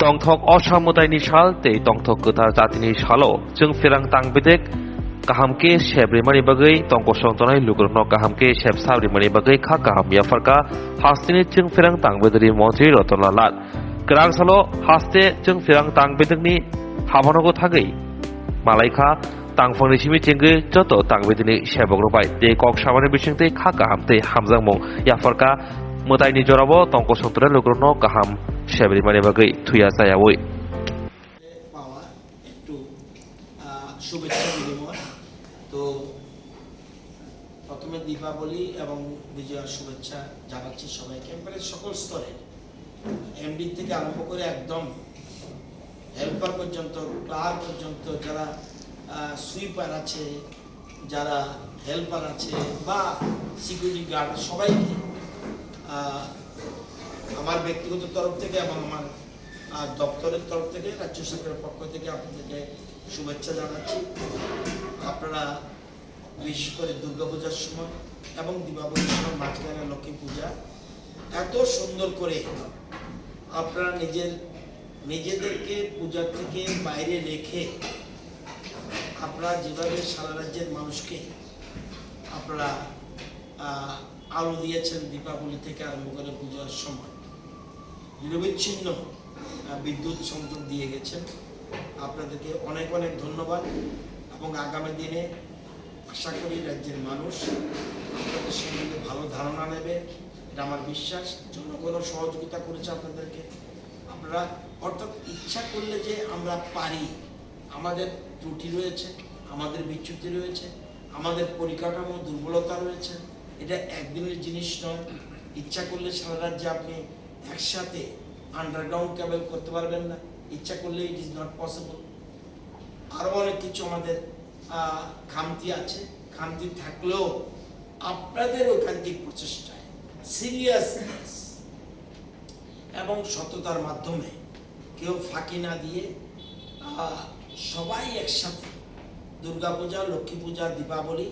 tongthok osamudaini sal tei tongthok ketar jatini salo Chungphereang tangbedek kahamke sebrimani bagai tongkosongtonai Lugrokno kahamke seb sabrimani bagai kha kaham yapharkha hastini Chungphereang tangbedri Montri Ratan kerang salo haste Chungphereang tangbedekni habanogo thagai malaikha tangfangni simi chengge joto tangbedini Sebukrokno tei kok sabani bisingtei kha kaham tei hamjangmung yapharkha mudaini jorabo tongkosongtonai Lugrokno kaham sebrimani bagai thuya jayawoi শুভেচ্ছা বিনিময়। তো প্রথমে দীপাবলি এবং বিজয়ার শুভেচ্ছা জানাচ্ছি সবাইকে, একেবারে সকল স্তরে, এমডি থেকে আরম্ভ করে একদম হেল্পার পর্যন্ত, ক্লার্ক পর্যন্ত, যারা সুইপার আছে, যারা হেল্পার আছে বা সিকিউরিটি গার্ড, সবাইকে আমার ব্যক্তিগত তরফ থেকে এবং আমার দপ্তরের তরফ থেকে, রাজ্য সরকারের পক্ষ থেকে আপনাদেরকে শুভেচ্ছা জানাচ্ছি। আপনারা বিশেষ করে দুর্গাপূজার সময় এবং দীপাবলির সময়, মাঝখানে লক্ষ্মী পূজা, এত সুন্দর করে আপনারা নিজেদেরকে পূজার থেকে বাইরে রেখে আপনারা যেভাবে সারা রাজ্যের মানুষকে আপনারা আলো দিয়েছেন, দীপাবলি থেকে আরম্ভ করে পূজার সময় নিরবিচ্ছিন্ন বিদ্যুৎ সংযোগ দিয়ে গেছেন, আপনাদেরকে অনেক অনেক ধন্যবাদ। এবং আগামী দিনে আশা করি রাজ্যের মানুষ আপনাদের সম্বন্ধে ভালো ধারণা নেবে, এটা আমার বিশ্বাস। জনগণও সহযোগিতা করেছে আপনাদেরকে। আপনারা অর্থাৎ ইচ্ছা করলে যে আমরা পারি, আমাদের ত্রুটি রয়েছে, আমাদের বিচ্যুতি রয়েছে, আমাদের পরিকাঠামো দুর্বলতা রয়েছে, এটা একদিনের জিনিস নয়। ইচ্ছা করলে সারা রাজ্যে আপনি একসাথে আন্ডারগ্রাউন্ড কেবল করতে পারবেন না, ইচ্ছা করলে ইট ইজ নট পসিবল। আরও অনেক কিছু আমাদের খামতি আছে, খামতি থাকলেও আপনাদের ঐকান্তিক প্রচেষ্টায়, সিরিয়াসনেস এবং সততার মাধ্যমে, কেউ ফাঁকি না দিয়ে সবাই একসাথে দুর্গাপূজা, লক্ষ্মী পূজা, দীপাবলি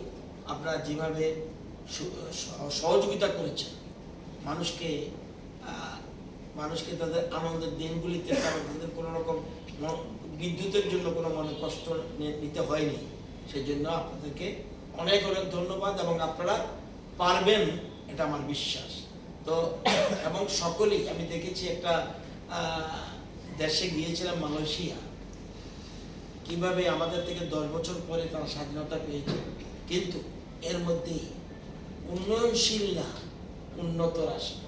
আপনারা যেভাবে সহযোগিতা করেছেন মানুষকে তাদের আনন্দের দিনগুলিতে তাদের কোনো রকম বিদ্যুতের জন্য কোনো মনে কষ্ট নিতে হয়নি, সেই জন্য আপনাদেরকে অনেক অনেক ধন্যবাদ। এবং আপনারা পারবেন, এটা আমার বিশ্বাস। তো এবং সকলেই, আমি দেখেছি একটা দেশে গিয়েছিলাম, মালয়েশিয়া, কিভাবে আমাদের থেকে 10 বছর পরে তারা স্বাধীনতা পেয়েছে, কিন্তু এর মধ্যেই উন্নয়নশীল না, উন্নত রাষ্ট্র।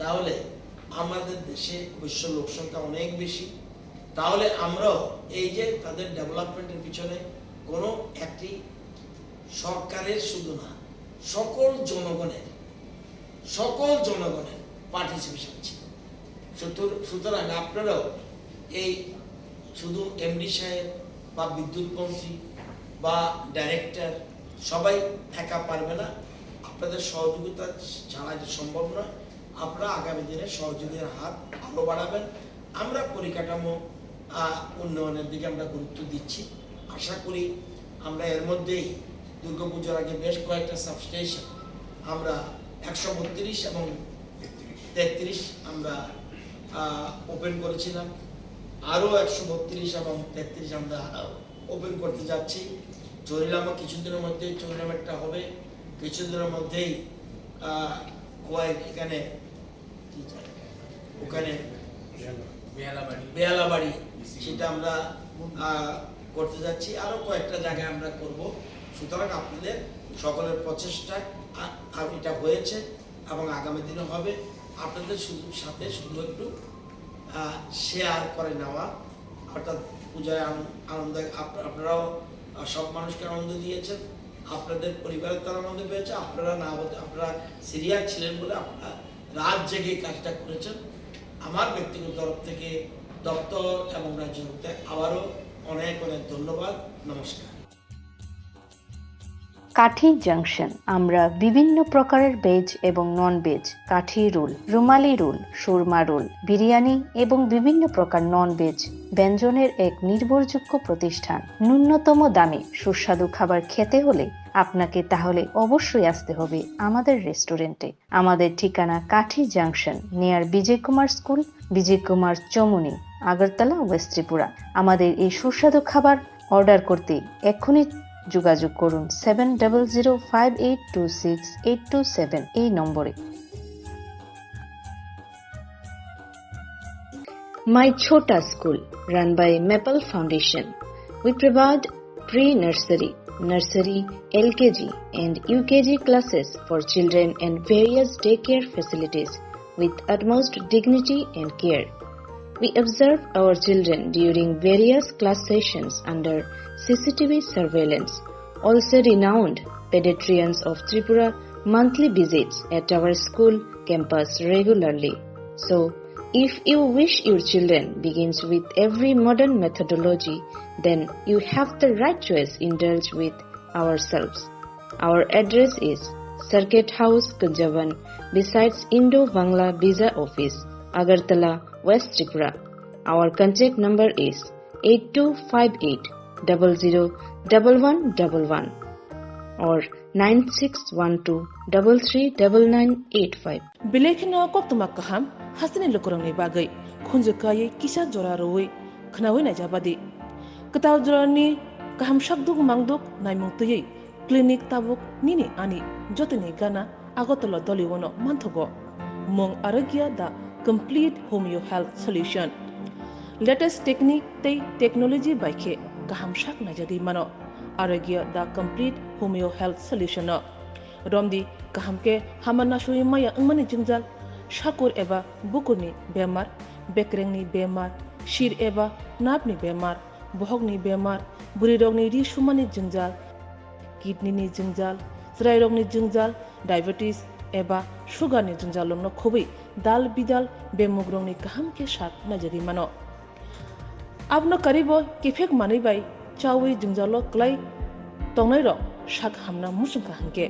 তাহলে আমাদের দেশে অবশ্য লোক সংখ্যা অনেক বেশি, তাহলে আমরাও এই যে তাদের ডেভেলপমেন্টের পিছনে কোনো একটি সরকারের শুধু না, সকল জনগণের পার্টিসিপেশন ছিল। সুতরাং আপনারাও এই শুধু এমডি সাহেব বা বিদ্যুৎ মন্ত্রী বা ডাইরেক্টর সবাই একা পারবে না, আপনাদের সহযোগিতা ছাড়া যে সম্ভব নয়। আপনারা আগামী দিনে সহযোগিতার হাত আরও বাড়াবেন। আমরা পরিকাঠামো উন্নয়নের দিকে আমরা গুরুত্ব দিচ্ছি। আশা করি আমরা এর মধ্যেই দুর্গাপুজোর আগে বেশ কয়েকটা সাবস্টেশন আমরা 132 এবং 33 আমরা ওপেন করেছিলাম, আরও 132 এবং 33 আমরা ওপেন করতে যাচ্ছি। চরিলামও কিছুদিনের মধ্যেই, চরিলামেরটা হবে কিছুদিনের মধ্যেই। এখানে ওখানে বেহালাবাড়ি, সেটা আমরা করতে যাচ্ছি, আরো কয়েকটা জায়গায় আমরা করব। সুতরাং আপনাদের সকলের প্রচেষ্টায় এটা হয়েছে এবং আগামী দিনে হবে। আপনাদের সাথে শুধু একটু শেয়ার করে নেওয়া, অর্থাৎ পূজায় আনন্দ, আপনারাও সব মানুষকে আনন্দ দিয়েছেন, আপনাদের পরিবারের তারা আনন্দ পেয়েছে। আপনারা সিরিয়াস ছিলেন বলে আপনারা রাত জেগে কাজটা করেছেন। আমার ব্যক্তিগত তরফ থেকে, দপ্তর এবং রাজ্য সরকার আবারও অনেক অনেক ধন্যবাদ। নমস্কার। কাঠি জাংশন আমরা বিভিন্ন প্রকারের ভেজ এবং নন ভেজ, কাঠি রোল, রুমালি রোল, সুরমা রোল, বিরিয়ানি এবং বিভিন্ন প্রকার নন ভেজ ব্যঞ্জনের এক নির্ভরযোগ্য প্রতিষ্ঠান। ন্যূনতম দামে সুস্বাদু খাবার খেতে হলে আপনাকে তাহলে অবশ্যই আসতে হবে আমাদের রেস্টুরেন্টে। আমাদের ঠিকানা কাঠি জাংশন, নিয়ার বিজয় কুমার স্কুল, বিজয় কুমার চমুনি, আগরতলা, ওয়েস্ট ত্রিপুরা। আমাদের এই সুস্বাদু খাবার অর্ডার করতে এক্ষুনি যোগাযোগ করুন 7005826827 এই নম্বরে। My Chota School, run by Maple Foundation. We provide pre-nursery, nursery, LKG and UKG classes for children and various daycare facilities with utmost dignity and care. We observe our children during various class sessions under CCTV surveillance. Also renowned pedestrians of Tripura monthly visits at our school campus regularly. So, if you wish your children begins with every modern methodology, then you have the right choice. Indulge with ourselves. Our address is Circuit House, Kunjavan, besides Indo-Bangla Visa Office, Agartala, West Tripura. Our contact number is 8258001111 or 9612339985. Bedekni koktumak kaham hasini lukurangni bagai khunjukai kisa joraroi khnawi na jabadi ketaw jorani kaham shabduk mangduk naimungtui clinic tabuk nini ani jotini gana agotolo doliwono manthogo mong aragya da complete homeo health solution latest technique tei technology baikhe kaham shak na jadi mano aragya da complete homeo health solution romdi kahamke hamana shui maya angmani jingjal shakur eba bukurni bemar bekrengni bemar shir eba napni bemar bohogni bemar burirogni ri shumani jingjal kidney ni jingjal srairogni jingjal diabetes eba sugar ni jingjal lomno khobai dal bidal bemugrongni kahamke shak najari mano abno karibo kifek mani bai chawi jingjalo klai tongnai ro shak hamna musungka hanke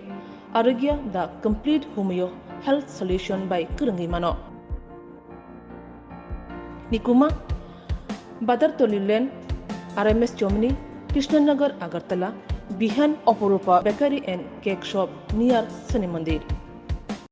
aragya the complete homeo health solution by kurangi mano nikuma badar tolilen RMS Chomni Krishnanagar Agartala Bihan Oporupa Bakery and Cake Shop near Sani Mandir.